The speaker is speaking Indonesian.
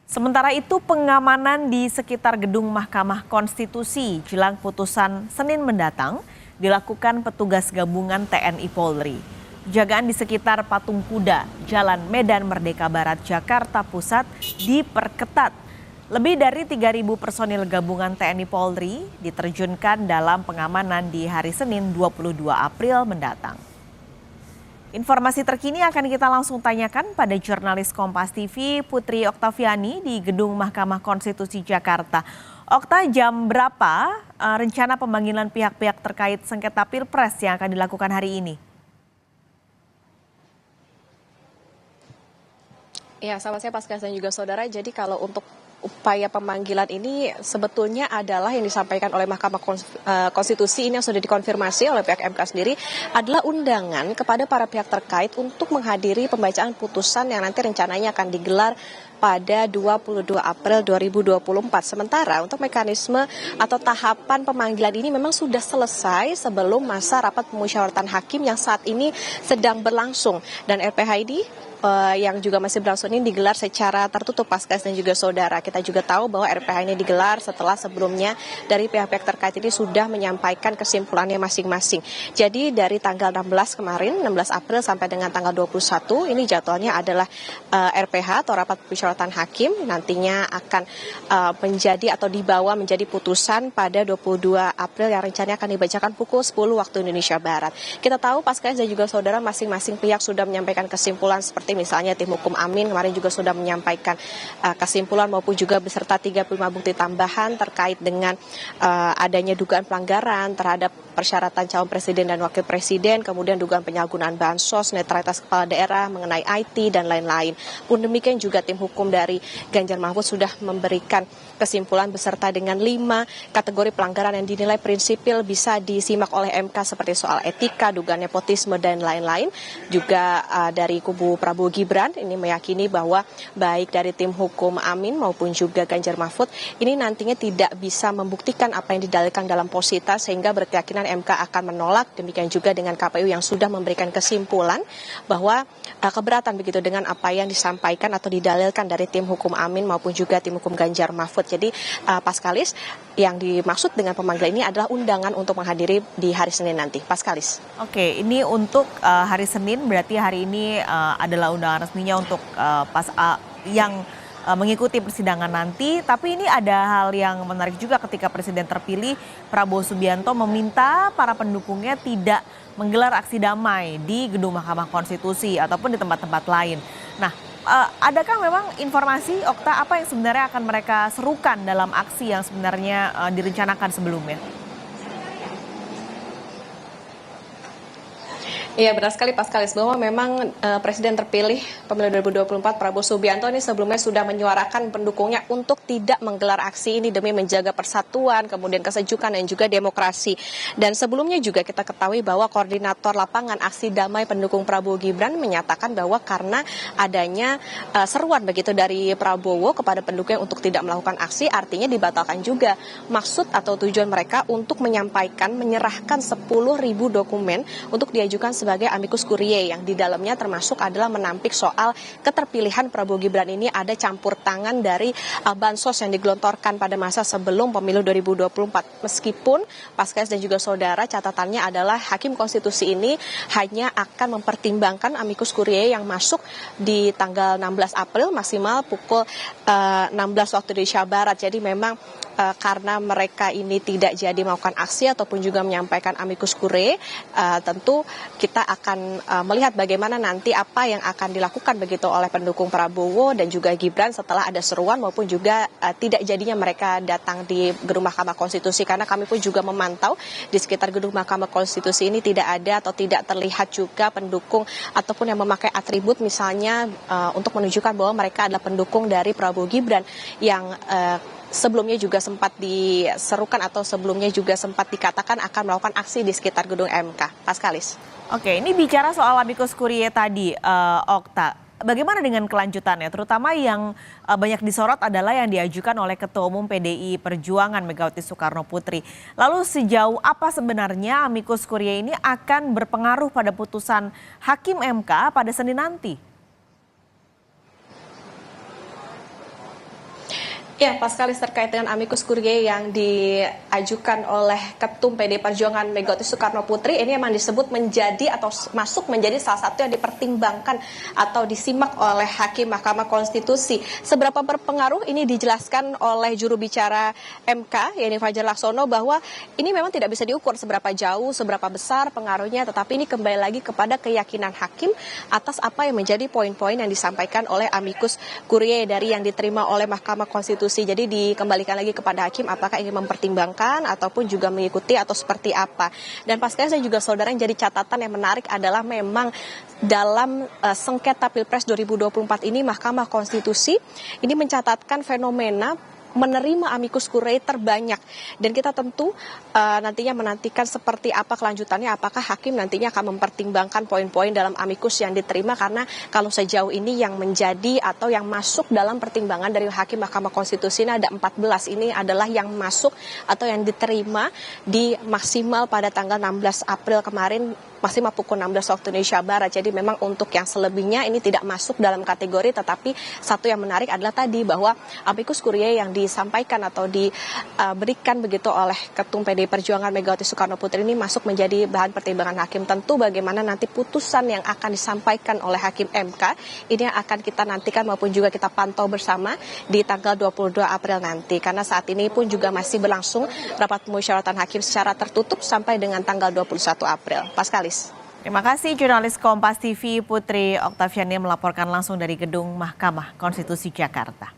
Sementara itu pengamanan di sekitar gedung Mahkamah Konstitusi jelang putusan Senin mendatang dilakukan petugas gabungan TNI Polri. Penjagaan di sekitar Patung Kuda, Jalan Medan Merdeka Barat, Jakarta Pusat diperketat. Lebih dari 3.000 personil gabungan TNI Polri diterjunkan dalam pengamanan di hari Senin 22 April mendatang. Informasi terkini akan kita langsung tanyakan pada jurnalis Kompas TV Putri Oktaviani di Gedung Mahkamah Konstitusi Jakarta. Okta, jam berapa rencana pemanggilan pihak-pihak terkait sengketa Pilpres yang akan dilakukan hari ini? Ya, selamat siang Paskas dan juga saudara. Jadi kalau untuk upaya pemanggilan ini sebetulnya adalah yang disampaikan oleh Mahkamah Konstitusi ini yang sudah dikonfirmasi oleh pihak MK sendiri adalah undangan kepada para pihak terkait untuk menghadiri pembacaan putusan yang nanti rencananya akan digelar pada 22 April 2024. Sementara untuk mekanisme atau tahapan pemanggilan ini memang sudah selesai sebelum masa rapat pemusyawaratan hakim yang saat ini sedang berlangsung. Dan RPH ini yang juga masih berlangsung ini digelar secara tertutup Paskas dan juga saudara. Kita juga tahu bahwa RPH ini digelar setelah sebelumnya dari pihak-pihak terkait ini sudah menyampaikan kesimpulannya masing-masing. Jadi dari tanggal 16 kemarin, 16 April sampai dengan tanggal 21, ini jadwalnya adalah RPH atau rapat pemusyawaratan hakim nantinya akan menjadi atau dibawa menjadi putusan pada 22 April yang rencananya akan dibacakan pukul 10 waktu Indonesia Barat. Kita tahu Paskas dan juga saudara masing-masing pihak sudah menyampaikan kesimpulan seperti misalnya tim hukum Amin kemarin juga sudah menyampaikan kesimpulan maupun juga beserta 35 bukti tambahan terkait dengan adanya dugaan pelanggaran terhadap persyaratan calon presiden dan wakil presiden, kemudian dugaan penyalahgunaan bansos, netralitas kepala daerah mengenai IT dan lain-lain. Pun demikian juga tim hukum dari Ganjar Mahfud sudah memberikan kesimpulan beserta dengan 5 kategori pelanggaran yang dinilai prinsipil bisa disimak oleh MK seperti soal etika, dugaan nepotisme dan lain-lain. Juga dari kubu Prabowo Gibran ini meyakini bahwa baik dari tim hukum Amin maupun juga Ganjar Mahfud ini nantinya tidak bisa membuktikan apa yang didalilkan dalam posita sehingga berkeyakinan MK akan menolak. Demikian juga dengan KPU yang sudah memberikan kesimpulan bahwa keberatan begitu dengan apa yang disampaikan atau didalilkan dari tim hukum Amin maupun juga tim hukum Ganjar Mahfud. Jadi Paskalis, yang dimaksud dengan pemanggilan ini adalah undangan untuk menghadiri di hari Senin nanti. Paskalis. Oke, ini untuk hari Senin, berarti hari ini adalah undangan resminya untuk yang mengikuti persidangan nanti. Tapi ini ada hal yang menarik juga ketika Presiden terpilih Prabowo Subianto meminta para pendukungnya tidak menggelar aksi damai di Gedung Mahkamah Konstitusi ataupun di tempat-tempat lain. Nah, adakah memang informasi, Okta, apa yang sebenarnya akan mereka serukan dalam aksi yang sebenarnya direncanakan sebelumnya? Iya, benar sekali Paskalis bahwa memang Presiden terpilih pemilu 2024 Prabowo Subianto ini sebelumnya sudah menyuarakan pendukungnya untuk tidak menggelar aksi ini demi menjaga persatuan, kemudian kesejukan dan juga demokrasi. Dan sebelumnya juga kita ketahui bahwa koordinator lapangan aksi damai pendukung Prabowo Gibran menyatakan bahwa karena adanya seruan begitu dari Prabowo kepada pendukungnya untuk tidak melakukan aksi, artinya dibatalkan juga maksud atau tujuan mereka untuk menyampaikan menyerahkan 10.000 dokumen untuk diajukan sebagai amicus curiae yang di dalamnya termasuk adalah menampik soal keterpilihan Prabowo Gibran ini ada campur tangan dari bansos yang digelontorkan pada masa sebelum pemilu 2024. Meskipun Paskas dan juga saudara catatannya adalah Hakim Konstitusi ini hanya akan mempertimbangkan amicus curiae yang masuk di tanggal 16 April maksimal pukul 16 waktu Indonesia Barat. Jadi memang karena mereka ini tidak jadi melakukan aksi ataupun juga menyampaikan amicus curiae, tentu kita akan melihat bagaimana nanti apa yang akan dilakukan begitu oleh pendukung Prabowo dan juga Gibran setelah ada seruan maupun juga tidak jadinya mereka datang di Gedung Mahkamah Konstitusi, karena kami pun juga memantau di sekitar Gedung Mahkamah Konstitusi ini tidak ada atau tidak terlihat juga pendukung ataupun yang memakai atribut misalnya untuk menunjukkan bahwa mereka adalah pendukung dari Prabowo Gibran yang sebelumnya juga sempat diserukan atau sebelumnya juga sempat dikatakan akan melakukan aksi di sekitar gedung MK. Paskalis. Oke, ini bicara soal amicus curiae tadi, Okta. Bagaimana dengan kelanjutannya? Terutama yang banyak disorot adalah yang diajukan oleh Ketua Umum PDI Perjuangan Megawati Soekarno Putri. Lalu sejauh apa sebenarnya amicus curiae ini akan berpengaruh pada putusan Hakim MK pada Senin nanti? Ya, Paskalis terkait dengan amicus curiae yang diajukan oleh Ketum PD Perjuangan Megawati Soekarno Putri, ini memang disebut menjadi atau masuk menjadi salah satu yang dipertimbangkan atau disimak oleh Hakim Mahkamah Konstitusi. Seberapa berpengaruh ini dijelaskan oleh juru bicara MK, yaitu Fajar Laksono, bahwa ini memang tidak bisa diukur seberapa jauh, seberapa besar pengaruhnya, tetapi ini kembali lagi kepada keyakinan hakim atas apa yang menjadi poin-poin yang disampaikan oleh amicus curiae dari yang diterima oleh Mahkamah Konstitusi. Jadi dikembalikan lagi kepada hakim apakah ingin mempertimbangkan ataupun juga mengikuti atau seperti apa. Dan pastinya saya juga saudara yang jadi catatan yang menarik adalah memang dalam sengketa Pilpres 2024 ini Mahkamah Konstitusi ini mencatatkan fenomena menerima amicus curiae terbanyak, dan kita tentu nantinya menantikan seperti apa kelanjutannya, apakah hakim nantinya akan mempertimbangkan poin-poin dalam amicus yang diterima, karena kalau sejauh ini yang menjadi atau yang masuk dalam pertimbangan dari hakim Mahkamah Konstitusi ini ada 14, ini adalah yang masuk atau yang diterima di maksimal pada tanggal 16 April kemarin, maksimal pukul 16 waktu Indonesia Barat. Jadi memang untuk yang selebihnya ini tidak masuk dalam kategori, tetapi satu yang menarik adalah tadi bahwa amicus curiae yang disampaikan atau diberikan begitu oleh Ketum PD Perjuangan Megawati Soekarno Putri ini masuk menjadi bahan pertimbangan hakim. Tentu bagaimana nanti putusan yang akan disampaikan oleh Hakim MK ini yang akan kita nantikan maupun juga kita pantau bersama di tanggal 22 April nanti, karena saat ini pun juga masih berlangsung rapat pemusyawaratan hakim secara tertutup sampai dengan tanggal 21 April. Paskalis. Terima kasih jurnalis Kompas TV Putri Oktaviani melaporkan langsung dari Gedung Mahkamah Konstitusi Jakarta.